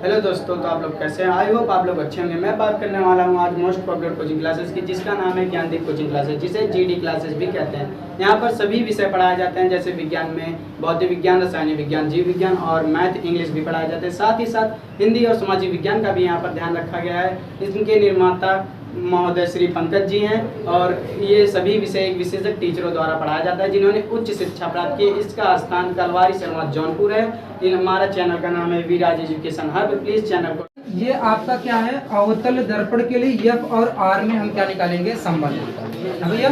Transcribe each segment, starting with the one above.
Hello दोस्तों, तो आप लोग कैसे हैं? आई होप आप लोग अच्छे होंगे। मैं बात करने वाला हूं आज मोस्ट पॉपुलर कोचिंग क्लासेस की, जिसका नाम है ज्ञानदीप कोचिंग क्लासेस, जिसे जीडी क्लासेस भी कहते हैं। यहां पर सभी विषय पढ़ाए जाते हैं, जैसे विज्ञान में भौतिक विज्ञान, रसायनिक विज्ञान, जीव विज्ञान और मैथ इंग्लिश भी पढ़ाए जाते हैं। साथ ही साथ हिंदी और सामाजिक विज्ञान का भी यहाँ पर ध्यान रखा गया है। इनके निर्माता महोदय श्री पंकज जी हैं और ये सभी विषय एक विशेषज्ञ टीचरों द्वारा पढ़ाया जाता है, जिन्होंने उच्च शिक्षा प्राप्त की। इसका स्थान कलवारी शर्मा जौनपुर है। हमारा चैनल का नाम है विराज एजुकेशन हब। प्लीज चैनल को। ये आपका क्या है, अवतल दर्पण के लिए एफ और आर में हम क्या निकालेंगे, संबंध। भैया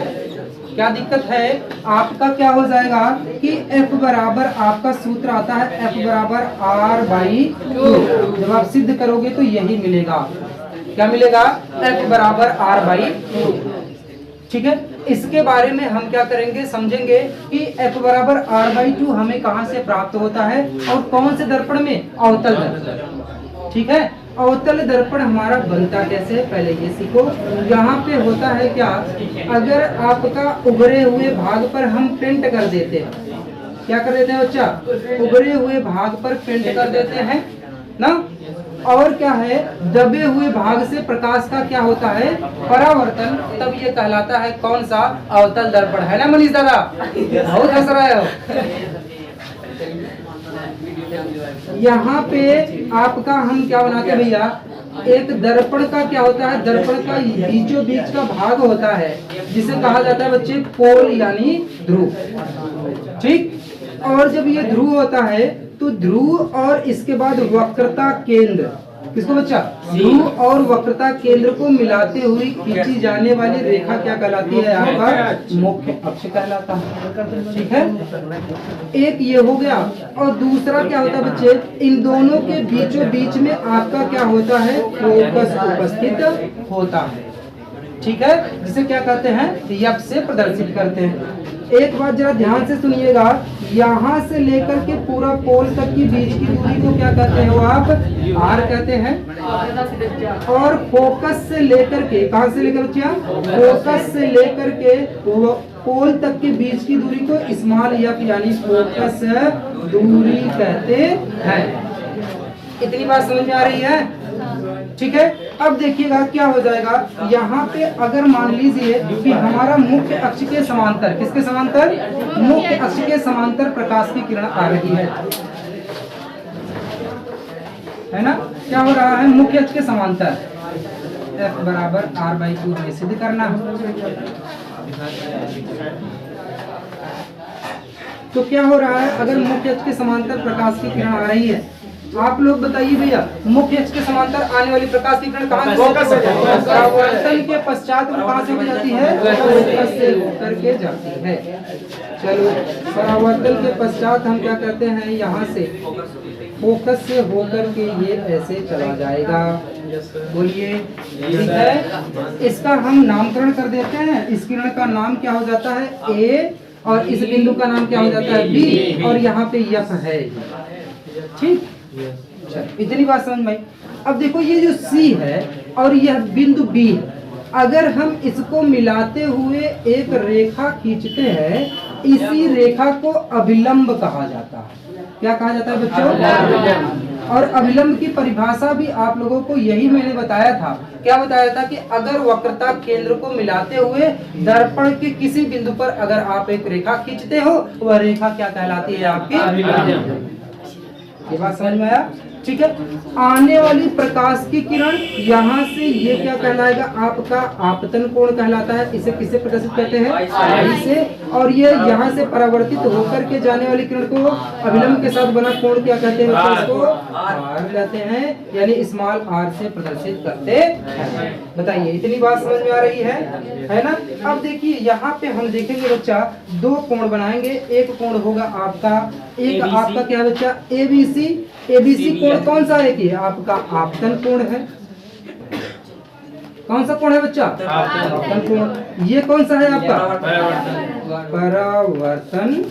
क्या दिक्कत है, आपका क्या हो जाएगा कि F बराबर आपका सूत्र आता है F बराबर R/2। जब आप सिद्ध करोगे तो यही मिलेगा। क्या मिलेगा? F बराबर R/2। ठीक है, इसके बारे में हम क्या करेंगे, समझेंगे कि F बराबर R/2 हमें कहां से प्राप्त होता है और कौन से दर्पण में, अवतल दर्पण। ठीक है, अवतल दर्पण हमारा बनता कैसे है, पहले ये सीखो। यहाँ पे होता है क्या, अगर आपका उभरे हुए भाग पर हम पेंट कर देते हैं, क्या कर देते हैं बच्चा, उभरे हुए भाग पर पेंट कर देते हैं ना। और क्या है, दबे हुए भाग से प्रकाश का क्या होता है, परावर्तन। तब ये कहलाता है कौन सा, अवतल दर्पण। है ना मनीष दादा? बहुत हंस रहे हो। यहाँ पे आपका हम क्या बनाते हैं भैया, एक दर्पण का क्या होता है, दर्पण का बीचों बीच का भाग होता है, जिसे कहा जाता है बच्चे पोल यानी ध्रुव। ठीक, और जब ये ध्रुव होता है तो ध्रुव और इसके बाद वक्रता केंद्र, किसको बच्चा, ध्रुव और वक्रता केंद्र को मिलाते हुए खींची जाने वाली रेखा क्या कहलाती है, यहाँ पर मुख्य अक्ष कहलाता है। ठीक है, एक ये हो गया। और दूसरा क्या होता है बच्चे, इन दोनों के बीचों बीच में आपका क्या होता है, फोकस उपस्थित होता है। ठीक है, जिसे क्या कहते हैं, एफ से प्रदर्शित करते हैं। एक बात जरा ध्यान से सुनिएगा, यहाँ से लेकर के पूरा पोल तक की बीच की दूरी को क्या कहते हैं, वो आप आर कहते हैं। और फोकस से लेकर के, कहाँ से लेकर बच्चा, फोकस से लेकर के पोल तक के बीच की दूरी को स्मॉल एफ यानी फोकस दूरी कहते हैं। इतनी बात समझ में आ रही है? ठीक है, अब देखिएगा क्या हो जाएगा, यहाँ पे अगर मान लीजिए कि हमारा मुख्य अक्ष के समांतर, किसके समांतर, मुख्य अक्ष के समांतर प्रकाश की किरण आ रही है ना। क्या हो रहा है, मुख्य अक्ष के समांतर F बराबर R/2 हमें सिद्ध करना। तो क्या हो रहा है, अगर मुख्य अक्ष के समांतर प्रकाश की किरण आ रही है, आप लोग बताइए भैया, मुख्य अक्ष के समांतर आने वाली प्रकाश की किरण कहाँ से, परावर्तन के पश्चात वो कहाँ से हो जाती है, फोकस से होकर के जाती है। चलो, परावर्तन के पश्चात हम क्या कहते हैं, यहाँ से फोकस से होकर के ये ऐसे चला जाएगा। बोलिए, ठीक है। इसका हम नामकरण कर देते हैं। इस किरण का नाम क्या हो जाता है, ए, और इस बिंदु का नाम क्या हो जाता है, बी, और यहाँ पे एफ है। ठीक, इतनी बात समझ में। अब देखो, ये जो सी है और यह बिंदु बी, अगर हम इसको मिलाते हुए एक रेखा खींचते हैं, इसी रेखा को अभिलंब कहा जाता है। क्या कहा जाता है बच्चों? और अभिलंब की परिभाषा भी आप लोगों को यही मैंने बताया था। क्या बताया था कि अगर वक्रता केंद्र को मिलाते हुए दर्पण के किसी बिंदु पर अगर आप एक रेखा खींचते हो, वह रेखा क्या कहलाती है, आपकी अभिलंब। ये बात समझ में आया? ठीक है, आने वाली प्रकाश की किरण यहाँ से ये क्या कहलाएगा, आपका आपतन कोण कहलाता है। इसे किसे प्रदर्शित करते हैं, आई से। और ये यहाँ से परावर्तित होकर के जाने वाली किरण को अभिलंब के साथ बना कोण क्या कहते हैं, इसको आर कहते हैं, यानी स्मॉल आर से प्रदर्शित करते हैं। बताइए, इतनी बात समझ में आ रही है ना। अब देखिए, यहाँ पे हम देखेंगे बच्चा, दो कोण बनाएंगे। एक कोण होगा आपका, एक आपका क्या बच्चा, एबीसी। एबीसी कोण कौन सा है कि आपका आपतन कोण है। कौन सा कोण है बच्चा, आपतन कोण। ये कौन सा है आपका, परावर्तन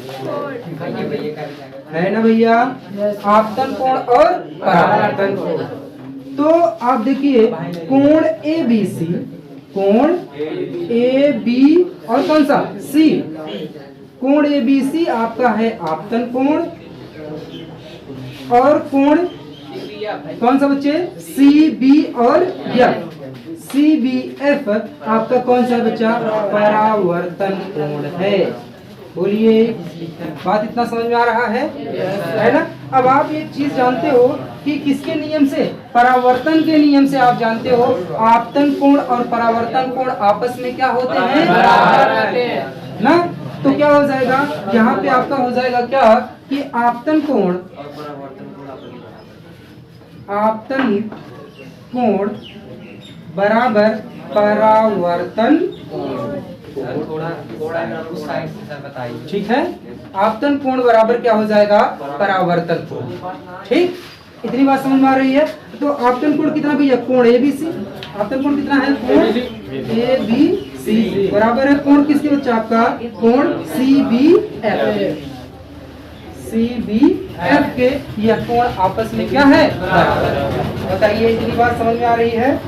है ना भैया, आपतन कोण और परावर्तन कोण। तो आप देखिए, कोण एबीसी, कोण ए बी और कौन सा, सी। कोण एबीसी आपका है आपतन कोण, और कोण कौन सा बच्चे? सी बी और एफ। सी बी एफ आपका कौन सा बच्चा? परावर्तन कोण है। बोलिए, बात इतना समझ में आ रहा है ना? अब आप एक चीज जानते हो कि किसके नियम से? परावर्तन के नियम से आप जानते हो आपतन कोण और परावर्तन कोण आपस में क्या होते हैं? ना? तो क्या हो जाएगा यहाँ पे आपका? हो जाएगा क्या कि आपतन कोण बराबर परावर्तन। ठीक है, आपतन कोण बराबर क्या हो जाएगा? परावर्तन कोण। ठीक, इतनी बात समझ में आ रही है? तो आपतन कोण कितना भैया? कोण ए बी सी। आपतन कोण कितना है? कोण ए बी सी बराबर है कोण किसके बच्चा? आपका कोण C B F. C B F के यह कोण आपस में क्या है? बराबर। बताइए, इतनी बात समझ में आ रही है?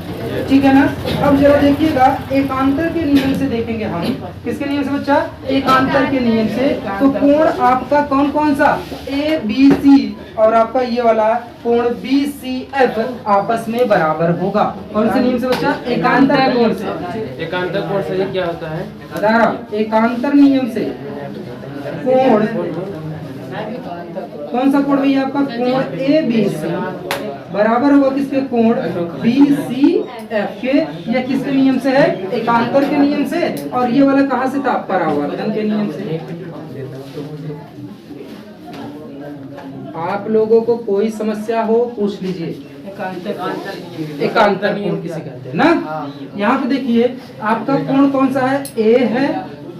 ठीक है ना? अब जरा देखिएगा, एकांतर के नियम से देखेंगे हम। किसके नियम से बच्चा? एकांतर के नियम से। तो कोण आपका कौन कौन सा? ए बी सी और आपका ये वाला कोण बी सी एफ आपस में बराबर होगा। कौन से नियम से बच्चा? एकांतर कोण से। एकांतर कोण से क्या होता है? बता रहा, एकांतर नियम से कोण कौन सा कोण भैया? आपका कोण ए बी सी बराबर होगा किसके? कोण बी सी एफ के। या किसके नियम से है? एकांतर के नियम से। और ये वाला कहाँ से था? परावर्तन के नियम से। आप लोगों को कोई समस्या हो पूछ लीजिए। एकांतर कोण किसे कहते हैं ना? यहाँ पे देखिए, आपका कोण कौन सा है? ए है,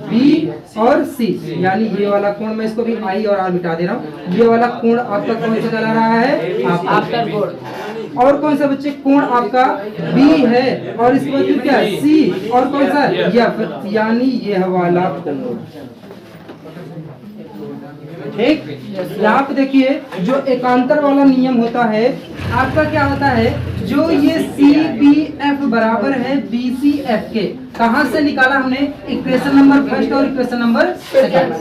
बी और सी, यानी ये वाला कोण, मैं इसको भी आई और आर मिटा दे रहा हूँ। ये वाला कोण आपका कौन सा चला रहा है? आपतन कोण। और कौन सा बच्चे? कोण आपका बी है और इसके बाद क्या है? सी। और कौन सा? एफ, यानी यह वाला कोण। ठीक, यहाँ पे देखिए, जो एकांतर वाला नियम होता है आपका क्या होता है? जो ये सी बी एफ बराबर है बी सी एफ के, कहाँ से निकाला हमने? इक्वेशन नंबर फर्स्ट और इक्वेशन नंबर सेकंड,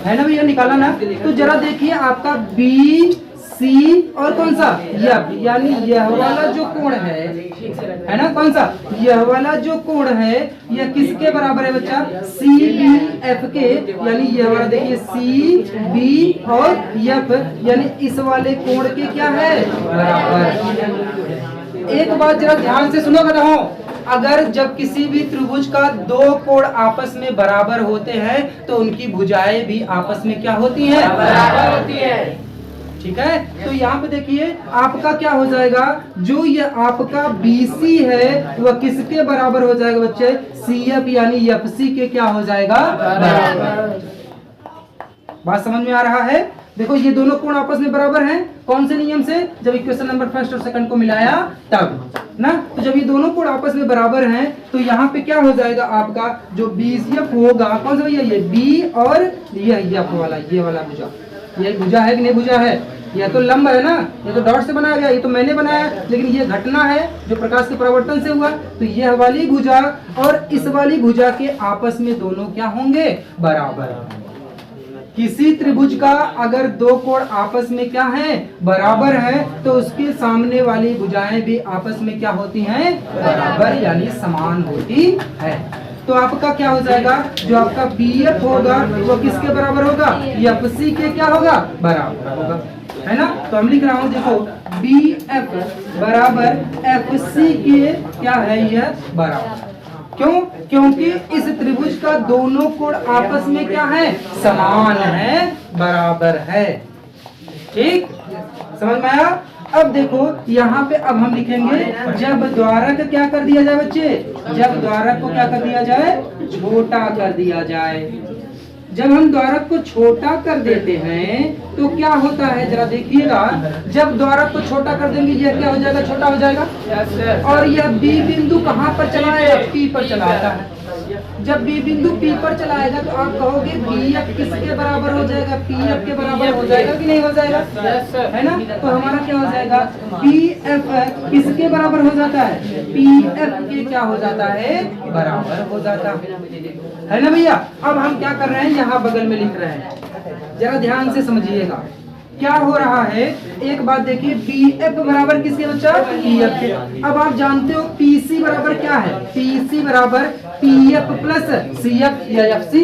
है ना भैया? निकाला ना? तो जरा देखिए, आपका बी सी और कौन सा? एफ, यानी यह वाला जो कोण है ना? कौन सा? यह वाला जो कोण है यह किसके बराबर है बच्चा? सी बी एफ के, यानी यह वाला देखिए सी बी और एफ, यानी इस वाले कोण के क्या है? बराबर। एक बात जरा ध्यान से सुनो रहा हूं, अगर जब किसी भी त्रिभुज का दो कोण आपस में बराबर होते हैं तो उनकी भुजाएं भी आपस में क्या होती हैं? बराबर होती है। ठीक है, तो यहाँ पे देखिए, आपका क्या हो जाएगा? जो ये आपका BC है वह किसके बराबर हो जाएगा बच्चे? CF यानी FC के क्या हो जाएगा? बराबर। बात समझ में आ रहा है? देखो, ये दोनों कोण आपस में बराबर हैं। कौन से नियम से? जब इक्वेशन नंबर फर्स्ट और सेकंड को मिलाया तब ना। तो जब ये दोनों कोण आपस में बराबर हैं तो यहाँ पे क्या हो जाएगा? आपका जो BCF होगा, कौन सा भैया? ये B और ये F वाला, ये वाला भुजा। ये भुजा है कि नहीं भुजा है? यह तो लंब है ना, ये तो डॉट से बनाया गया, ये तो मैंने बनाया, लेकिन ये घटना है जो प्रकाश के परावर्तन से हुआ। तो यह वाली भुजा और इस वाली भुजा के आपस में दोनों क्या होंगे? बराबर। किसी त्रिभुज का अगर दो कोण आपस में क्या है? बराबर है, तो उसके सामने वाली भुजाएं भी आपस में क्या होती हैं? बराबर, यानी समान होती है। तो आपका क्या हो जाएगा? जो आपका BF होगा वो किसके बराबर होगा? FC के क्या होगा? बराबर होगा, है ना? तो हम लिख रहा हूँ, देखो, BF बराबर FC के क्या है? यह बराबर। क्यों? क्योंकि इस त्रिभुज का दोनों कोण आपस में क्या है? समान है, बराबर है। ठीक, समझ में आया? अब देखो, यहाँ पे अब हम लिखेंगे, जब द्वारक क्या कर दिया जाए बच्चे? जब द्वारक को क्या कर दिया जाए? छोटा कर दिया जाए। जब हम द्वारक को छोटा कर देते हैं तो क्या होता है? जरा देखिएगा, जब द्वारक को छोटा कर देंगे यह क्या हो जाएगा? छोटा हो जाएगा। और यह B बिंदु कहाँ पर चला है? P पर चलाता है। जब B बिंदु P पर चलाएगा तो आप कहोगे BF किसके बराबर हो जाएगा? PF के बराबर हो जाएगा कि नहीं हो जाएगा? है ना? तो हमारा क्या हो जाएगा? BF किसके बराबर हो जाता है? PF के क्या हो जाता है? बराबर हो जाता है ना भैया? अब हम क्या कर रहे हैं? यहाँ बगल में लिख रहे हैं, जरा ध्यान से समझिएगा। क्या हो रहा है, एक बात देखिए, पीएफ बराबर किसके बच्चा, पीएफ के। अब आप जानते हो पीसी बराबर क्या है, पीसी बराबर पीएफ प्लस सीएफ या एफसी,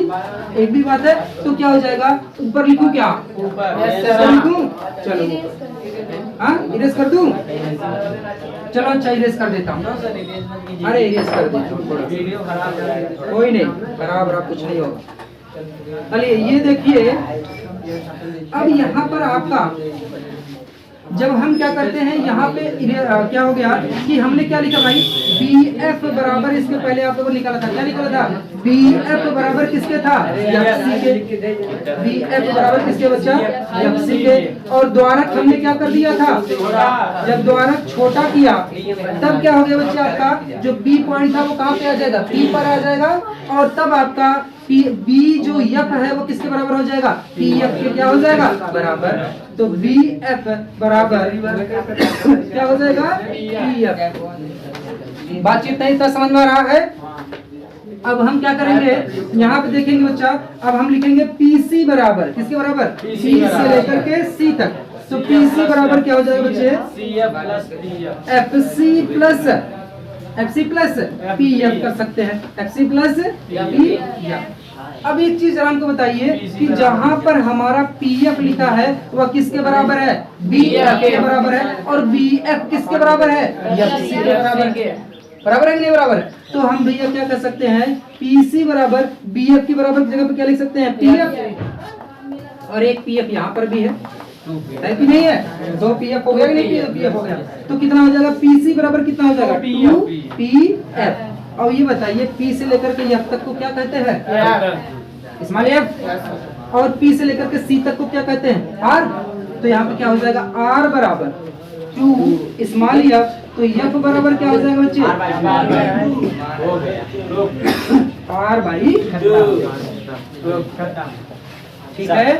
एक भी बात है। तो क्या हो जाएगा, ऊपर लिखूं क्या, ऊपर लिखूं, चलो हाँ इरेज कर दूं, चलो अच्छा इरेज कर देता हूँ, अरे इरेज कर देता हूँ थोड़ा, कोई नहीं, खराब कुछ नहीं होगा। चलिए ये देखिए, अब यहाँ पर आपका जब हम क्या करते हैं, यहाँ पे क्या हो गया कि हमने क्या लिखा भाई, BF बराबर, इसके पहले आप लोगों ने निकाला था, क्या निकाला था, BF बराबर किसके था, FC के, BF बराबर किसके बच्चा, FC के। और द्वारक हमने क्या कर दिया था, जब द्वारक छोटा किया तब क्या हो गया बच्चा, आपका जो B पॉइंट था वो कहाँ पे आ जाएगा, P पर आ जाएगा, और तब आपका B जो F है वो किसके बराबर हो जाएगा, PF के क्या हो जाएगा बराबर। तो BF बराबर क्या हो जाएगा, PF। बातचीत नहीं था, समझ में आ रहा है। अब हम क्या करेंगे, यहाँ पे देखेंगे बच्चा, अब हम लिखेंगे PC बराबर किसके बराबर, C से लेकर के C तक। तो PC बराबर क्या हो जाएगा बच्चे, FC प्लस PF कर सकते हैं, FC प्लस PF। अब एक चीज हमको बताइए कि जहां पर हमारा PF लिखा है वह किसके बराबर है, BF के बराबर है, और BF किसके बराबर है, FC के बराबर है कि नहीं बराबर है। तो हम भैया क्या कर सकते हैं, PC बराबर BF की बराबर की जगह पे क्या लिख सकते हैं, PF, और एक PF यहाँ पर भी है कि नहीं है, 2 PF हो गया कि नहीं, PF हो गया। तो कितना हो जाएगा, PC बराबर कितना हो जाएगा, 2PF। और ये बताइए P से लेकर के F तक को क्या कहते हैं, स्मॉल f, और P से लेकर के C तक को क्या कहते हैं, R। तो यहाँ पे क्या हो जाएगा, R बराबर 2 स्मॉल f, तो F बराबर क्या हो जाएगा बच्चे, R बाई 2, ठीक है।